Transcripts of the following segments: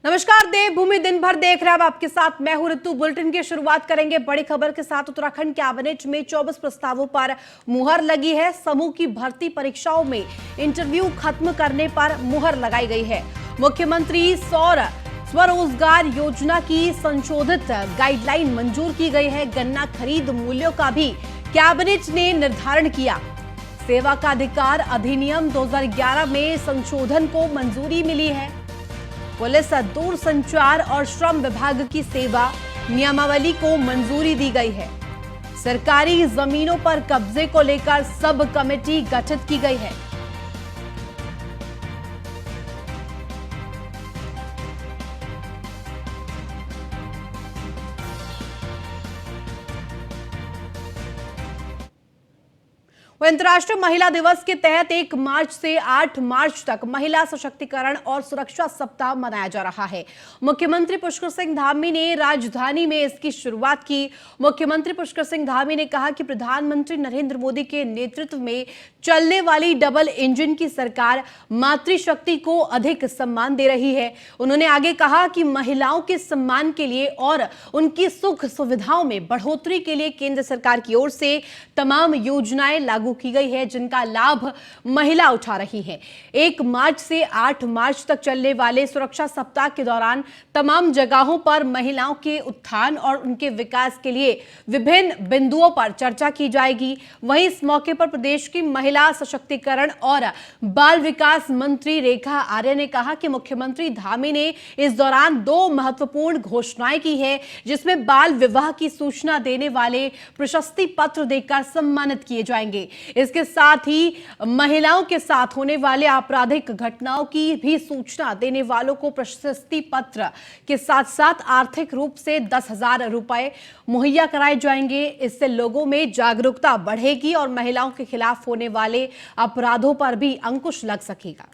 नमस्कार, देवभूमि दिन भर देख रहे हैं। अब आपके साथ मैं हूं ऋतु। बुलेटिन की शुरुआत करेंगे बड़ी खबर के साथ। उत्तराखंड कैबिनेट में 24 प्रस्तावों पर मुहर लगी है। समूह की भर्ती परीक्षाओं में इंटरव्यू खत्म करने पर मुहर लगाई गई है। मुख्यमंत्री सौर स्वरोजगार योजना की संशोधित गाइडलाइन मंजूर की गई है। गन्ना खरीद मूल्यों का भी कैबिनेट ने निर्धारण किया। सेवा का अधिकार अधिनियम 2011 में संशोधन को मंजूरी मिली है। पुलिस, दूरसंचार और श्रम विभाग की सेवा नियमावली को मंजूरी दी गई है। सरकारी जमीनों पर कब्जे को लेकर सब कमेटी गठित की गई है। अंतर्राष्ट्रीय महिला दिवस के तहत 1 मार्च से 8 मार्च तक महिला सशक्तिकरण और सुरक्षा सप्ताह मनाया जा रहा है। मुख्यमंत्री पुष्कर सिंह धामी ने राजधानी में इसकी शुरुआत की। मुख्यमंत्री पुष्कर सिंह धामी ने कहा कि प्रधानमंत्री नरेंद्र मोदी के नेतृत्व में चलने वाली डबल इंजन की सरकार मातृशक्ति को अधिक सम्मान दे रही है। उन्होंने आगे कहा कि महिलाओं के सम्मान के लिए और उनकी सुख सुविधाओं में बढ़ोतरी के लिए केंद्र सरकार की ओर से तमाम योजनाएं लागू की गई है, जिनका लाभ महिला उठा रही हैं। 1 मार्च से 8 मार्च तक चलने वाले सुरक्षा सप्ताह के दौरान तमाम जगहों पर महिलाओं के उत्थान और उनके विकास के लिए विभिन्न बिंदुओं पर चर्चा की जाएगी। वहीं इस मौके पर प्रदेश की महिला सशक्तिकरण और बाल विकास मंत्री रेखा आर्य ने कहा कि मुख्यमंत्री धामी ने इस दौरान 2 महत्वपूर्ण घोषणाएं की है, जिसमें बाल विवाह की सूचना देने वाले प्रशस्ति पत्र देकर सम्मानित किए जाएंगे। इसके साथ ही महिलाओं के साथ होने वाले आपराधिक घटनाओं की भी सूचना देने वालों को प्रशस्ति पत्र के साथ साथ आर्थिक रूप से 10,000 रुपए मुहैया कराए जाएंगे। इससे लोगों में जागरूकता बढ़ेगी और महिलाओं के खिलाफ होने वाले अपराधों पर भी अंकुश लग सकेगा।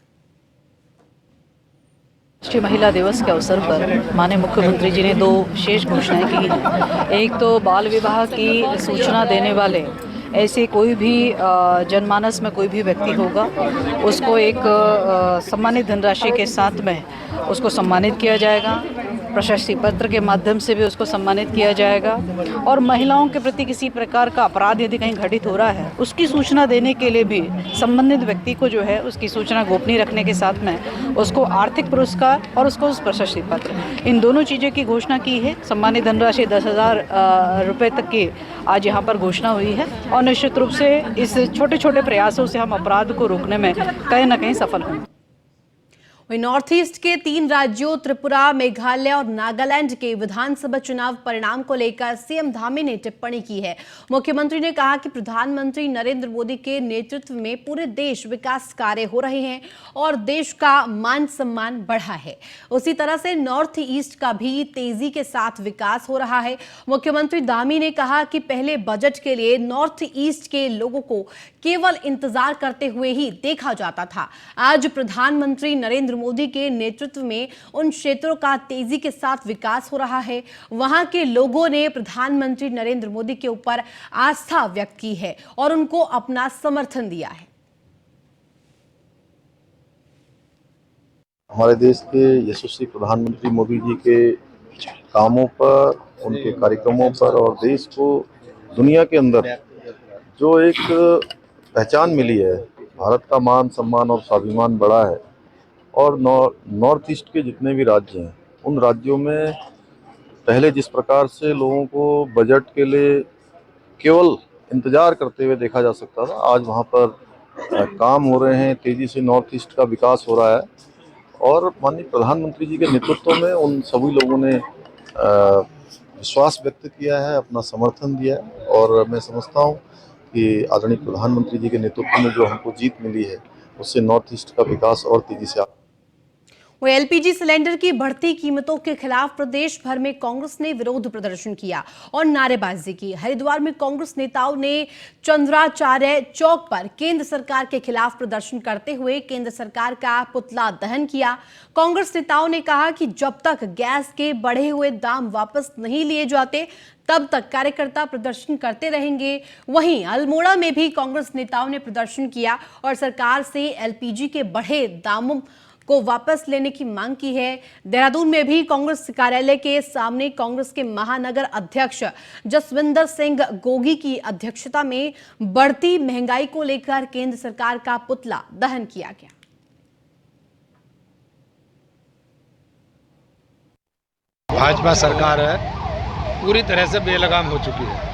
राष्ट्रीय महिला दिवस के अवसर पर माननीय मुख्यमंत्री जी ने 2 विशेष घोषणाएं की हैं। एक तो बाल विवाह की सूचना देने वाले ऐसे कोई भी जनमानस में कोई भी व्यक्ति होगा, उसको एक सम्मानित धनराशि के साथ में उसको सम्मानित किया जाएगा। प्रशस्ति पत्र के माध्यम से भी उसको सम्मानित किया जाएगा। और महिलाओं के प्रति किसी प्रकार का अपराध यदि कहीं घटित हो रहा है, उसकी सूचना देने के लिए भी संबंधित व्यक्ति को जो है उसकी सूचना गोपनीय रखने के साथ में उसको आर्थिक पुरस्कार और उसको उस प्रशस्ति पत्र, इन दोनों चीज़ों की घोषणा की है। सम्मानित धनराशि 10,000 रुपये तक की आज यहाँ पर घोषणा हुई है। और निश्चित रूप से इस छोटे छोटे प्रयासों से हम अपराध को रोकने में कहीं ना कहीं सफल होंगे। वहीं नॉर्थ ईस्ट के 3 राज्यों त्रिपुरा, मेघालय और नागालैंड के विधानसभा चुनाव परिणाम को लेकर सीएम धामी ने टिप्पणी की है। मुख्यमंत्री ने कहा कि प्रधानमंत्री नरेंद्र मोदी के नेतृत्व में पूरे देश विकास कार्य हो रहे हैं और देश का मान सम्मान बढ़ा है। उसी तरह से नॉर्थ ईस्ट का भी तेजी के साथ विकास हो रहा है। मुख्यमंत्री धामी ने कहा कि पहले बजट के लिए नॉर्थ ईस्ट के लोगों को केवल इंतजार करते हुए ही देखा जाता था। आज प्रधानमंत्री नरेंद्र मोदी के नेतृत्व में उन क्षेत्रों का तेजी के साथ विकास हो रहा है। वहां के लोगों ने प्रधानमंत्री नरेंद्र मोदी के ऊपर आस्था व्यक्त की है और उनको अपना समर्थन दिया है। हमारे देश के यशस्वी प्रधानमंत्री मोदी जी के कामों पर, उनके कार्यक्रमों पर और देश को दुनिया के अंदर जो एक पहचान मिली है, भारत का मान सम्मान और स्वाभिमान बढ़ा है। और नॉर्थ ईस्ट के जितने भी राज्य हैं, उन राज्यों में पहले जिस प्रकार से लोगों को बजट के लिए केवल इंतजार करते हुए देखा जा सकता था, आज वहाँ पर काम हो रहे हैं, तेज़ी से नॉर्थ ईस्ट का विकास हो रहा है। और माननीय प्रधानमंत्री जी के नेतृत्व में उन सभी लोगों ने विश्वास व्यक्त किया है, अपना समर्थन दिया है। और मैं समझता हूँ कि आदरणीय प्रधानमंत्री जी के नेतृत्व में जो हमको जीत मिली है, उससे नॉर्थ ईस्ट का विकास और तेजी से वो एलपीजी सिलेंडर की बढ़ती कीमतों के खिलाफ प्रदेश भर में कांग्रेस ने विरोध प्रदर्शन किया और नारेबाजी की। हरिद्वार में कांग्रेस नेताओं ने चंद्राचार्य चौक पर केंद्र सरकार के खिलाफ प्रदर्शन करते हुए केंद्र सरकार का पुतला दहन किया। कांग्रेस नेताओं ने कहा कि जब तक गैस के बढ़े हुए दाम वापस नहीं लिए जाते, तब तक कार्यकर्ता प्रदर्शन करते रहेंगे। वहीं अल्मोड़ा में भी कांग्रेस नेताओं ने प्रदर्शन किया और सरकार से एलपीजी के बढ़े दामों को वापस लेने की मांग की है। देहरादून में भी कांग्रेस कार्यालय के सामने कांग्रेस के महानगर अध्यक्ष जसविंदर सिंह गोगी की अध्यक्षता में बढ़ती महंगाई को लेकर केंद्र सरकार का पुतला दहन किया गया। भाजपा सरकार है पूरी तरह से बेलगाम हो चुकी है।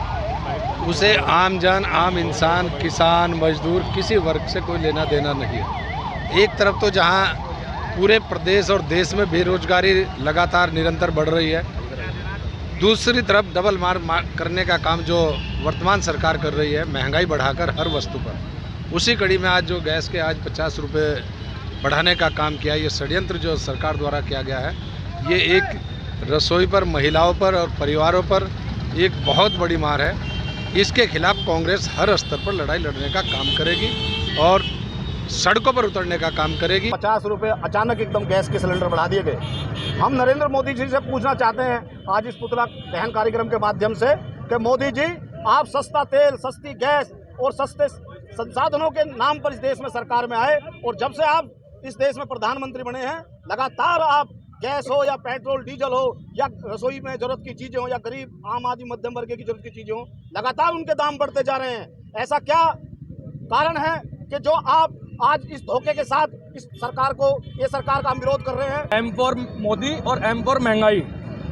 उसे आम जन, आम इंसान, किसान, मजदूर किसी वर्ग से कोई लेना देना नहीं है। एक तरफ तो जहां पूरे प्रदेश और देश में बेरोजगारी लगातार निरंतर बढ़ रही है, दूसरी तरफ डबल मार करने का काम जो वर्तमान सरकार कर रही है, महंगाई बढ़ाकर हर वस्तु पर। उसी कड़ी में आज जो गैस के आज 50 रुपये बढ़ाने का काम किया, ये षड्यंत्र जो सरकार द्वारा किया गया है, ये एक रसोई पर, महिलाओं पर और परिवारों पर एक बहुत बड़ी मार है। इसके खिलाफ कांग्रेस हर स्तर पर लड़ाई लड़ने का काम करेगी और सड़कों पर उतरने का काम करेगी। 50 रुपये अचानक एकदम गैस के सिलेंडर बढ़ा दिए गए। हम नरेंद्र मोदी जी से पूछना चाहते हैं आज इस पुतला दहन कार्यक्रम के माध्यम से कि मोदी जी, आप सस्ता तेल, सस्ती गैस और सस्ते संसाधनों के नाम पर इस देश में सरकार में आए और जब से आप इस देश में प्रधानमंत्री बने हैं, लगातार आप गैस हो या पेट्रोल डीजल हो या रसोई में जरूरत की चीजें हो या गरीब आम आदमी मध्यम वर्ग की जरूरत की चीजें हो, लगातार उनके दाम बढ़ते जा रहे हैं। ऐसा क्या कारण है कि जो आप आज इस धोखे के साथ इस सरकार को, ये सरकार का हम विरोध कर रहे हैं? एम फॉर मोदी और एम फॉर महंगाई।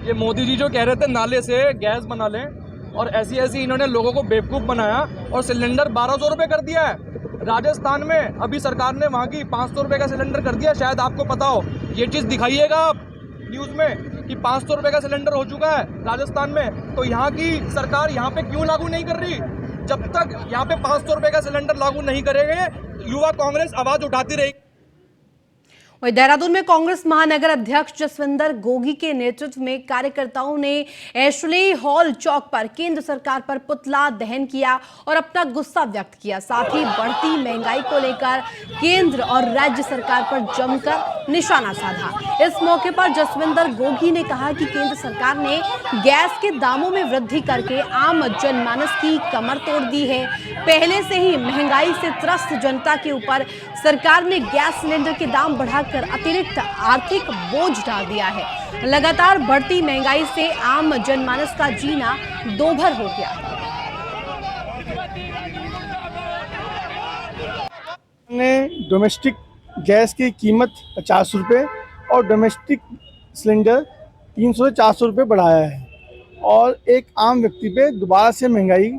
ये मोदी जी जो कह रहे थे नाले से गैस बना लें, और ऐसी ऐसी इन्होंने लोगों को बेवकूफ़ बनाया और सिलेंडर 1200 रुपये कर दिया है। राजस्थान में अभी सरकार ने वहाँ की 500 रुपये का सिलेंडर कर दिया, शायद आपको पता हो। ये चीज़ दिखाइएगा आप न्यूज़ में कि 500 रुपये का सिलेंडर हो चुका है राजस्थान में। तो यहाँ की सरकार यहाँ पे क्यों लागू नहीं कर रही? जब तक यहाँ पे 500 रुपये का सिलेंडर लागू नहीं करेंगे, युवा कांग्रेस आवाज़ उठाती रहेगी। वहीं देहरादून में कांग्रेस महानगर अध्यक्ष जसविंदर गोगी के नेतृत्व में कार्यकर्ताओं ने एशले हॉल चौक पर केंद्र सरकार पर पुतला दहन किया और अपना गुस्सा व्यक्त किया। साथ ही बढ़ती महंगाई को लेकर केंद्र और राज्य सरकार पर जमकर निशाना साधा। इस मौके पर जसविंदर गोगी ने कहा कि केंद्र सरकार ने गैस के दामों में वृद्धि करके आम जनमानस की कमर तोड़ दी है। पहले से ही महंगाई से त्रस्त जनता के ऊपर सरकार ने गैस सिलेंडर के दाम बढ़ाकर अतिरिक्त आर्थिक बोझ डाल दिया है। लगातार बढ़ती महंगाई से आम जनमानस का जीना दोभर हो गया है। ने डोमेस्टिक गैस की कीमत 50 रुपये और डोमेस्टिक सिलेंडर 300 से 400 रुपये बढ़ाया है और एक आम व्यक्ति पे दोबारा से महंगाई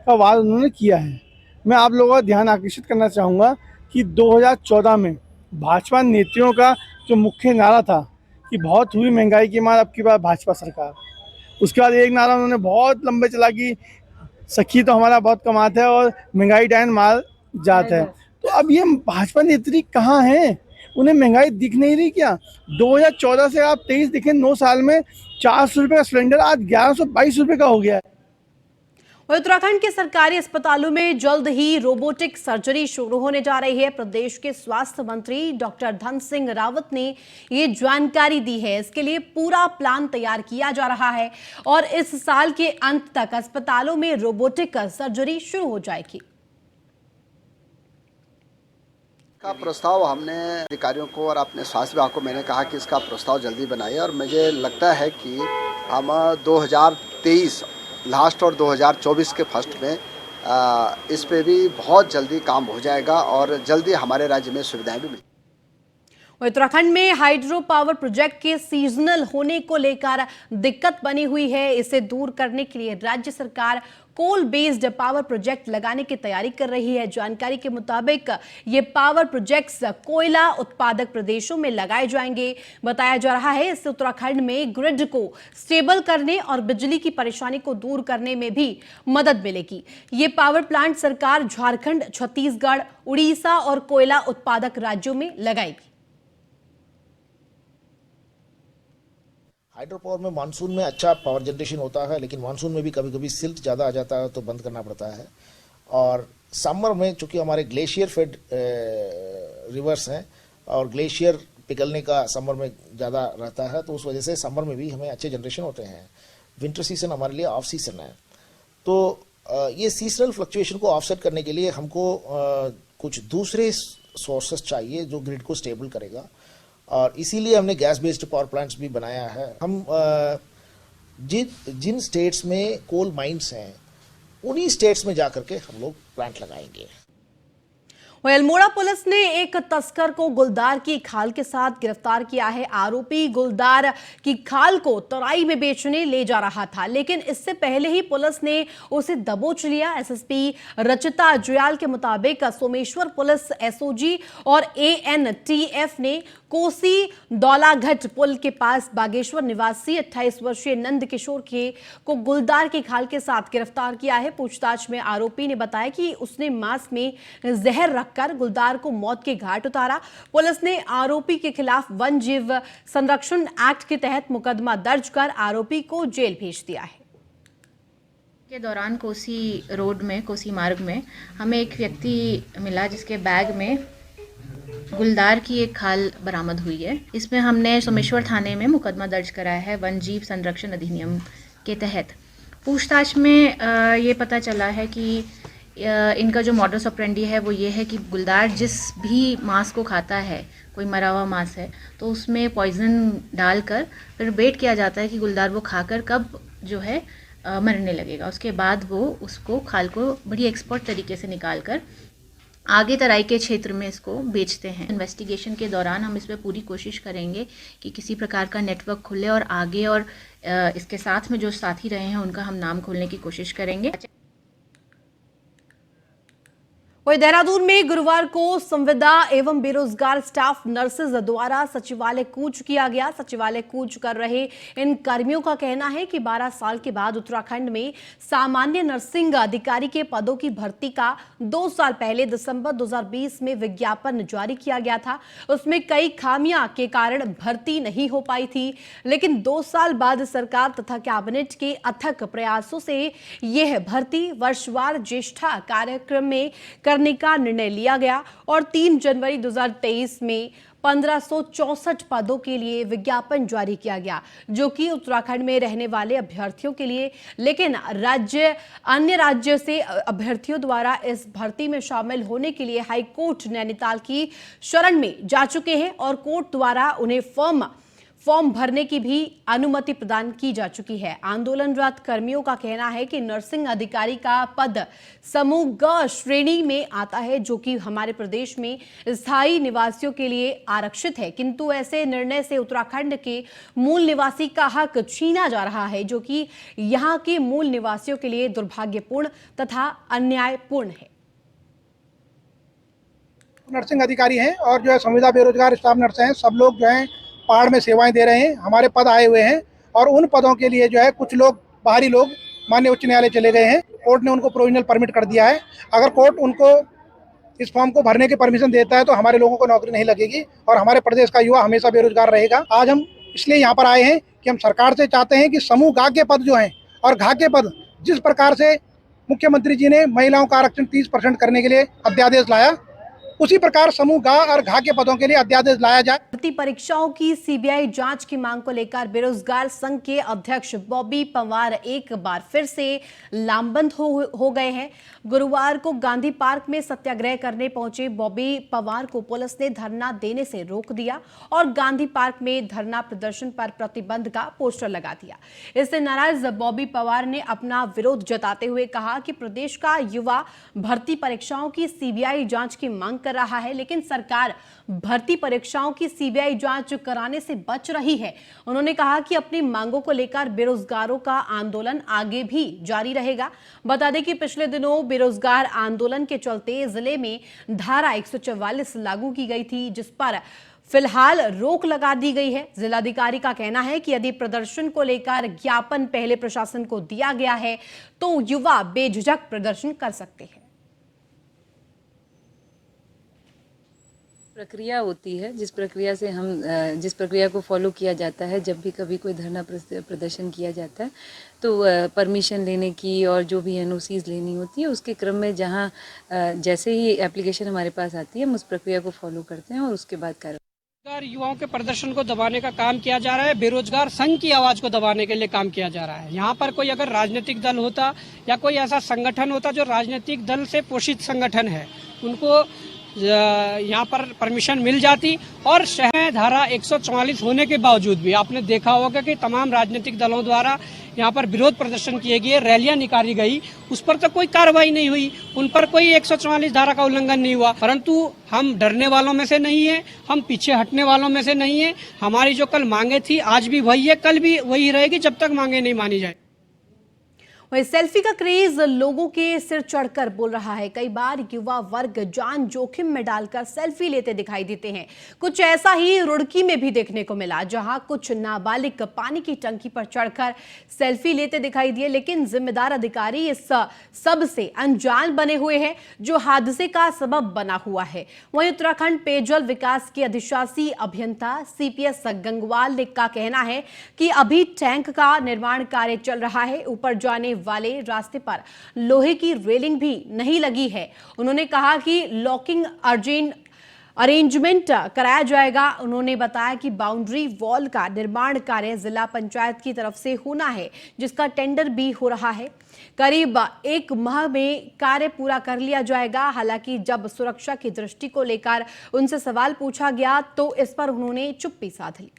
का वार उन्होंने किया है। मैं आप लोगों का ध्यान आकर्षित करना चाहूँगा कि 2014 में भाजपा नेताओं का जो मुख्य नारा था कि बहुत हुई महंगाई की मार, अब की बार भाजपा सरकार। उसके बाद एक नारा उन्होंने बहुत लंबे चला कि सखी तो हमारा बहुत कमाता है और महंगाई डायन मार जाता है। तो अब ये भाजपा नेत्री कहाँ हैं? उन्हें महंगाई दिख नहीं रही क्या? 2014 से आप 23 दिखे, 9 साल में 400 रुपये का सिलेंडर आज 1122 रुपये का हो गया है। उत्तराखंड के सरकारी अस्पतालों में जल्द ही रोबोटिक सर्जरी शुरू होने जा रही है। प्रदेश के स्वास्थ्य मंत्री डॉक्टर धन सिंह रावत ने ये जानकारी दी है। इसके लिए पूरा प्लान तैयार किया जा रहा है और इस साल के अंत तक अस्पतालों में रोबोटिक सर्जरी शुरू हो जाएगी। का प्रस्ताव हमने अधिकारियों को और अपने स्वास्थ्य विभाग को मैंने कहा कि इसका प्रस्ताव जल्दी बनाइए और मुझे लगता है कि हम 2023 लास्ट और 2024 के फर्स्ट में इस पे भी बहुत जल्दी काम हो जाएगा और जल्दी हमारे राज्य में सुविधाएं भी मिलेंगी। उत्तराखंड में हाइड्रो पावर प्रोजेक्ट के सीजनल होने को लेकर दिक्कत बनी हुई है। इसे दूर करने के लिए राज्य सरकार कोल बेस्ड पावर प्रोजेक्ट लगाने की तैयारी कर रही है। जानकारी के मुताबिक ये पावर प्रोजेक्ट्स कोयला उत्पादक प्रदेशों में लगाए जाएंगे। बताया जा रहा है इससे उत्तराखंड में ग्रिड को स्टेबल करने और बिजली की परेशानी को दूर करने में भी मदद मिलेगी। ये पावर प्लांट सरकार झारखंड, छत्तीसगढ़, उड़ीसा और कोयला उत्पादक राज्यों में लगाएगी। हाइड्रो पावर में मानसून में अच्छा पावर जनरेशन होता है, लेकिन मानसून में भी कभी कभी सिल्ट ज़्यादा आ जाता है तो बंद करना पड़ता है। और समर में चूंकि हमारे ग्लेशियर फेड रिवर्स हैं और ग्लेशियर पिघलने का समर में ज़्यादा रहता है, तो उस वजह से समर में भी हमें अच्छे जनरेशन होते हैं। विंटर सीजन हमारे लिए ऑफ सीजन है, तो ये सीजनल फ्लक्चुएशन को ऑफसेट करने के लिए हमको कुछ दूसरे सोर्सेस चाहिए जो ग्रिड को स्टेबल करेगा। और इसीलिए हमने गैस बेस्ड पावर प्लांट्स भी बनाया है। हम जिन स्टेट्स में कोल माइंस हैं उन्हीं स्टेट्स में जाकर के हम लोग प्लांट लगाएंगे। वहीं अल्मोड़ा पुलिस ने एक तस्कर को गुलदार की खाल के साथ गिरफ्तार किया है। आरोपी गुलदार की खाल को तराई में बेचने ले जा रहा था, लेकिन इससे पहले ही पुलिस ने उसे दबोच लिया। एसएसपी रचिता जुयाल के मुताबिक सोमेश्वर पुलिस एसओजी और एएनटीएफ ने कोसी दौलाघट पुल के पास बागेश्वर निवासी 28 वर्षीय नंद किशोर को गुलदार की खाल के साथ गिरफ्तार किया है। पूछताछ में आरोपी ने बताया कि उसने मांस में जहर रखकर गुलदार को मौत के घाट उतारा। पुलिस ने आरोपी के खिलाफ वन जीव संरक्षण एक्ट के तहत मुकदमा दर्ज कर आरोपी को जेल भेज दिया है। के दौरान कोसी रोड में, कोसी मार्ग में हमें एक व्यक्ति मिला जिसके बैग में गुलदार की एक खाल बरामद हुई है। इसमें हमने सोमेश्वर थाने में मुकदमा दर्ज कराया है वन जीव संरक्षण अधिनियम के तहत। पूछताछ में ये पता चला है कि इनका जो मॉडस ऑपरेंडी है वो ये है कि गुलदार जिस भी मांस को खाता है, कोई मरा हुआ मांस है तो उसमें पॉइजन डालकर फिर वेट किया जाता है कि गुलदार वो खाकर कब जो है मरने लगेगा। उसके बाद वो उसको खाल को बड़ी एक्सपर्ट तरीके से निकाल कर आगे तराई के क्षेत्र में इसको बेचते हैं। इन्वेस्टिगेशन के दौरान हम इसमें पूरी कोशिश करेंगे कि किसी प्रकार का नेटवर्क खुले और आगे और इसके साथ में जो साथी रहे हैं उनका हम नाम खोलने की कोशिश करेंगे। वहीं देहरादून में गुरुवार को संविदा एवं बेरोजगार स्टाफ नर्सेज द्वारा सचिवालय कूच किया गया। सचिवालय कूच कर रहे इन कर्मियों का कहना है कि 12 साल के बाद उत्तराखंड में सामान्य नर्सिंग अधिकारी के पदों की भर्ती का 2 साल पहले दिसंबर 2020 में विज्ञापन जारी किया गया था। उसमें कई खामियां के कारण भर्ती नहीं हो पाई थी, लेकिन 2 साल बाद सरकार तथा कैबिनेट के अथक प्रयासों से यह भर्ती वर्षवार ज्येष्ठा कार्यक्रम में करने का निर्णय लिया गया और 3 जनवरी 2023 में 1564 पदों के लिए विज्ञापन जारी किया गया, जो कि उत्तराखंड में रहने वाले अभ्यर्थियों के लिए। लेकिन अन्य राज्य से अभ्यर्थियों द्वारा इस भर्ती में शामिल होने के लिए हाईकोर्ट नैनीताल की शरण में जा चुके हैं और कोर्ट द्वारा उन्हें फॉर्म भरने की भी अनुमति प्रदान की जा चुकी है। आंदोलनरत कर्मियों का कहना है कि नर्सिंग अधिकारी का पद समूह ग श्रेणी में आता है, जो कि हमारे प्रदेश में स्थायी निवासियों के लिए आरक्षित है, किंतु ऐसे निर्णय से उत्तराखंड के मूल निवासी का हक छीना जा रहा है, जो कि यहाँ के मूल निवासियों के लिए दुर्भाग्यपूर्ण तथा अन्यायपूर्ण है। नर्सिंग अधिकारी हैं और जो है संविदा बेरोजगार स्टाफ नर्स हैं, सब लोग जो है पहाड़ में सेवाएं दे रहे हैं। हमारे पद आए हुए हैं और उन पदों के लिए जो है कुछ लोग बाहरी लोग माननीय उच्च न्यायालय चले गए हैं। कोर्ट ने उनको प्रोविजनल परमिट कर दिया है। अगर कोर्ट उनको इस फॉर्म को भरने की परमिशन देता है तो हमारे लोगों को नौकरी नहीं लगेगी और हमारे प्रदेश का युवा हमेशा बेरोजगार रहेगा। आज हम इसलिए यहाँ पर आए हैं कि हम सरकार से चाहते हैं कि समूह गा के पद जो हैं और घा के पद, जिस प्रकार से मुख्यमंत्री जी ने महिलाओं का आरक्षण 30% करने के लिए अध्यादेश लाया, उसी प्रकार समूह गा और घा के पदों के लिए अध्यादेश लाया जाए। भर्ती परीक्षाओं की सीबीआई जांच की मांग को लेकर बेरोजगार संघ के अध्यक्ष बॉबी पवार एक बार फिर से लामबंद हो गए हैं। गुरुवार को गांधी पार्क में सत्याग्रह करने पहुंचे बॉबी पवार को पुलिस ने धरना देने से रोक दिया और गांधी पार्क में धरना प्रदर्शन पर प्रतिबंध का पोस्टर लगा दिया। इससे नाराज बॉबी पवार ने अपना विरोध जताते हुए कहा कि प्रदेश का युवा भर्ती परीक्षाओं की सीबीआई जांच की मांग कर रहा है, लेकिन सरकार भर्ती परीक्षाओं की सीबीआई जांच कराने से बच रही है। उन्होंने कहा कि अपनी मांगों को लेकर बेरोजगारों का आंदोलन आगे भी जारी रहेगा। बता दें कि पिछले दिनों बेरोजगार आंदोलन के चलते जिले में धारा 144 लागू की गई थी, जिस पर फिलहाल रोक लगा दी गई है। जिलाधिकारी का कहना है कि यदि प्रदर्शन को लेकर ज्ञापन पहले प्रशासन को दिया गया है तो युवा बेझिझक प्रदर्शन कर सकते हैं। प्रक्रिया होती है, जिस प्रक्रिया को फॉलो किया जाता है, जब भी कभी कोई धरना प्रदर्शन किया जाता है तो परमिशन लेने की और जो भी एनओसीज लेनी होती है उसके क्रम में जहाँ जैसे ही एप्लीकेशन हमारे पास आती है हम उस प्रक्रिया को फॉलो करते हैं और उसके बाद बेरोजगार युवाओं के प्रदर्शन को दबाने का काम किया जा रहा है। बेरोजगार संघ की आवाज को दबाने के लिए काम किया जा रहा है। यहाँ पर कोई अगर राजनीतिक दल होता या कोई ऐसा संगठन होता जो राजनीतिक दल से पोषित संगठन है, उनको यहाँ पर परमिशन मिल जाती। और शहर में धारा 144 होने के बावजूद भी आपने देखा होगा कि तमाम राजनीतिक दलों द्वारा यहाँ पर विरोध प्रदर्शन किए गए, रैलियां निकाली गई, उस पर तो कोई कार्रवाई नहीं हुई, उन पर कोई 144 धारा का उल्लंघन नहीं हुआ। परंतु हम डरने वालों में से नहीं है, हम पीछे हटने वालों में से नहीं है। हमारी जो कल मांगे थी आज भी वही है, कल भी वही रहेगी जब तक मांगे नहीं मानी जाए। वही सेल्फी का क्रेज लोगों के सिर चढ़कर बोल रहा है। कई बार युवा वर्ग जान जोखिम में डालकर सेल्फी लेते दिखाई देते हैं। कुछ ऐसा ही रुड़की में भी देखने को मिला, जहां कुछ नाबालिग पानी की टंकी पर चढ़कर सेल्फी लेते दिखाई दिए, लेकिन जिम्मेदार अधिकारी इस सब से अनजान बने हुए हैं, जो हादसे का सबब बना हुआ है। वहीं उत्तराखंड पेयजल विकास के अधिशासी अभियंता CPS गंगवाल का कहना है कि अभी टैंक का निर्माण कार्य चल रहा है। ऊपर जाने वाले रास्ते पर लोहे की रेलिंग भी नहीं लगी है। उन्होंने कहा कि लॉकिंग अरेंजमेंट कराया जाएगा। उन्होंने बताया कि बाउंड्री वॉल का निर्माण कार्य जिला पंचायत की तरफ से होना है, जिसका टेंडर भी हो रहा है। करीब 1 माह में कार्य पूरा कर लिया जाएगा। हालांकि जब सुरक्षा की दृष्टि को लेकर उनसे सवाल पूछा गया तो इस पर उन्होंने चुप्पी साध ली।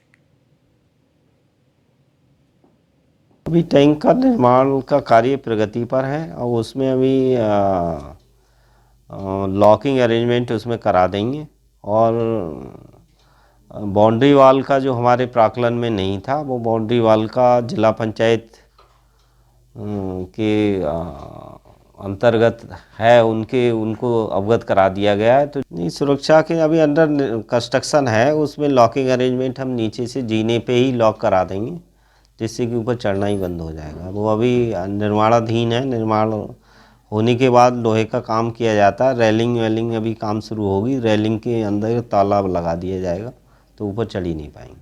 अभी टैंक का निर्माण का कार्य प्रगति पर है और उसमें अभी लॉकिंग अरेंजमेंट उसमें करा देंगे। और बाउंड्री वाल का जो हमारे प्राकलन में नहीं था, वो बाउंड्री वाल का जिला पंचायत के अंतर्गत है, उनको अवगत करा दिया गया है। तो नहीं, सुरक्षा के अभी अंडर कंस्ट्रक्शन है, उसमें लॉकिंग अरेंजमेंट हम नीचे से जीने पे ही लॉक करा देंगे, जिससे कि ऊपर चढ़ना ही बंद हो जाएगा। वो अभी निर्माणाधीन है। निर्माण होने के बाद लोहे का काम किया जाता है। रेलिंग अभी काम शुरू होगी। रेलिंग के अंदर ताला लगा दिया जाएगा, तो ऊपर चढ़ ही नहीं पाएंगे।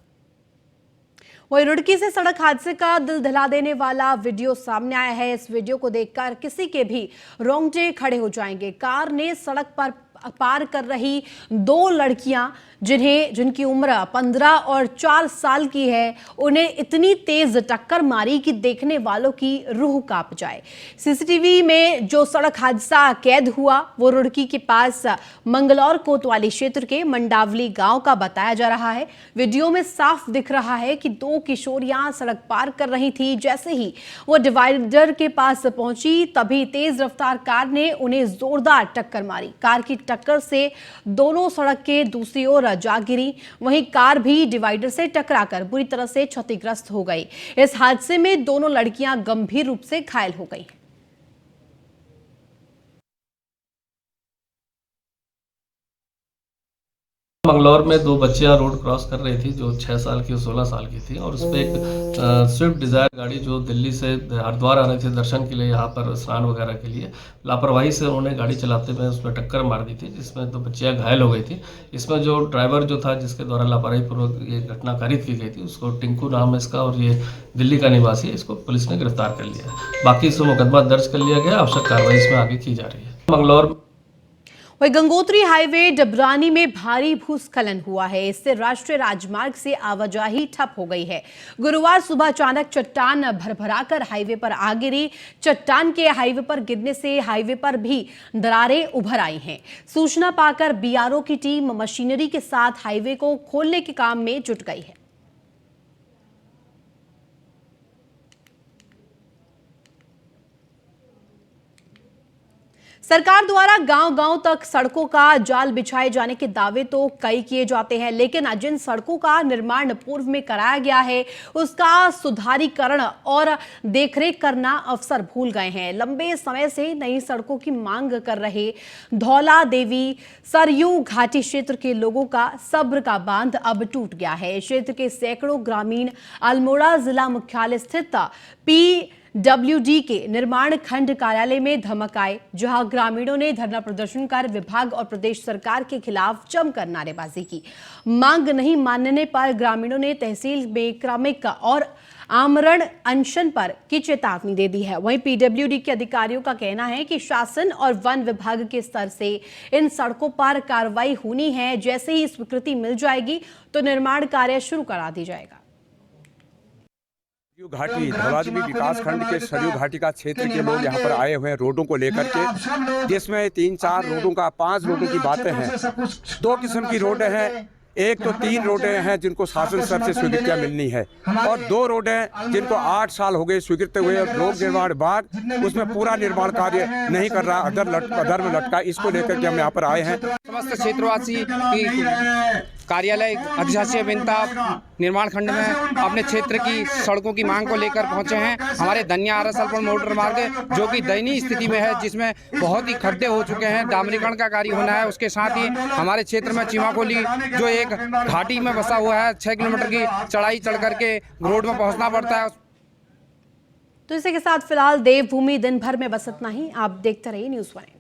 वही रुड़की से सड़क हादसे का दिल दहला देने वाला वीडियो सामने आया है। इस वीडियो को देखकर किसी के भी रोंगटे खड़े हो जाएंगे। कार ने सड़क पर पार कर रही 2 लड़कियां जिनकी उम्र 15 और 4 साल की है, उन्हें इतनी तेज टक्कर मारी कि देखने वालों की रूह कांप जाए। सीसीटीवी में जो सड़क हादसा कैद हुआ वो रुड़की के पास मंगलौर कोतवाली क्षेत्र के मंडावली गांव का बताया जा रहा है। वीडियो में साफ दिख रहा है कि 2 किशोरियां सड़क पार कर रही थी। जैसे ही वो डिवाइडर के पास पहुंची, तभी तेज रफ्तार कार ने उन्हें जोरदार टक्कर मारी। कार की टक्कर से दोनों सड़क के दूसरी ओर जा गिरी। वहीं कार भी डिवाइडर से टकराकर बुरी तरह से क्षतिग्रस्त हो गई। इस हादसे में दोनों लड़कियां गंभीर रूप से घायल हो गई। मंगलौर में 2 बच्चियां रोड क्रॉस कर रही थी, जो 6 साल की और 16 साल की थी, और उस पर एक स्विफ्ट डिज़ायर गाड़ी जो दिल्ली से हरिद्वार आ रही थी दर्शन के लिए, यहाँ पर स्नान वगैरह के लिए, लापरवाही से उन्होंने गाड़ी चलाते हुए उसमें टक्कर मार दी थी, जिसमें 2 बच्चियां घायल हो गई थी। इसमें जो ड्राइवर जो था, जिसके द्वारा लापरवाही पूर्वक ये घटना कारित की गई थी, उसको टिंकू नाम है इसका, और ये दिल्ली का निवासी है। इसको पुलिस ने गिरफ्तार कर लिया है। बाकी इसमें मुकदमा दर्ज कर लिया गया। आवश्यक कार्रवाई इसमें आगे की जा रही है। मंगलौर वही गंगोत्री हाईवे डबरानी में भारी भूस्खलन हुआ है। इससे राष्ट्रीय राजमार्ग से आवाजाही ठप हो गई है। गुरुवार सुबह अचानक चट्टान भरभराकर हाईवे पर आ गिरी। चट्टान के हाईवे पर गिरने से हाईवे पर भी दरारें उभर आई हैं। सूचना पाकर BRO की टीम मशीनरी के साथ हाईवे को खोलने के काम में जुट गई है। सरकार द्वारा गांव-गांव तक सड़कों का जाल बिछाए जाने के दावे तो कई किए जाते हैं, लेकिन जिन सड़कों का निर्माण पूर्व में कराया गया है उसका सुधारीकरण और देखरेख करना अफसर भूल गए हैं। लंबे समय से नई सड़कों की मांग कर रहे धौला देवी सरयू घाटी क्षेत्र के लोगों का सब्र का बांध अब टूट गया है। क्षेत्र के सैकड़ों ग्रामीण अल्मोड़ा जिला मुख्यालय स्थित PWD के निर्माण खंड कार्यालय में धमक आए, जहां ग्रामीणों ने धरना प्रदर्शन कर विभाग और प्रदेश सरकार के खिलाफ जमकर नारेबाजी की। मांग नहीं मानने पर ग्रामीणों ने तहसील में क्रमिक और आमरण अनशन पर की चेतावनी दे दी है। वहीं PWD के अधिकारियों का कहना है कि शासन और वन विभाग के स्तर से इन सड़कों पर कार्रवाई होनी है। जैसे ही स्वीकृति मिल जाएगी तो निर्माण कार्य शुरू करा दी जाएगा। घाटी धौलादेवी विकास खंड के सरयू घाटी का क्षेत्र के लोग यहाँ पर आए हुए हैं रोडों को लेकर के, जिसमें 3-4 रोडों का 5 रोडों की बातें हैं। 2 किस्म की रोडें हैं, एक तो 3 रोडें हैं जिनको शासन स्तर से स्वीकृतियाँ मिलनी है, और 2 रोडें जिनको 8 साल हो गए स्वीकृत हुए और लोक निर्माण विभाग उसमें पूरा निर्माण कार्य नहीं कर रहा, अधर में लटका। इसको लेकर के हम यहाँ पर आए हैं। समस्त क्षेत्रवासी की कार्यालय अधिशासी अभियंता निर्माण खंड में अपने क्षेत्र की सड़कों की मांग को लेकर पहुंचे हैं। हमारे धनिया आरसलपुर मोटर मार्ग जो कि दयनीय स्थिति में है, जिसमें बहुत ही खड्डे हो चुके हैं, डामरीकरण का कार्य होना है। उसके साथ ही हमारे क्षेत्र में चिमाकोली जो एक घाटी में बसा हुआ है, 6 किलोमीटर की चढ़ाई चढ़ करके रोड में पहुंचना पड़ता है। तो इसी के साथ फिलहाल देवभूमि दिन भर में बस इतना ही। आप देखते रहिए न्यूज़ 1।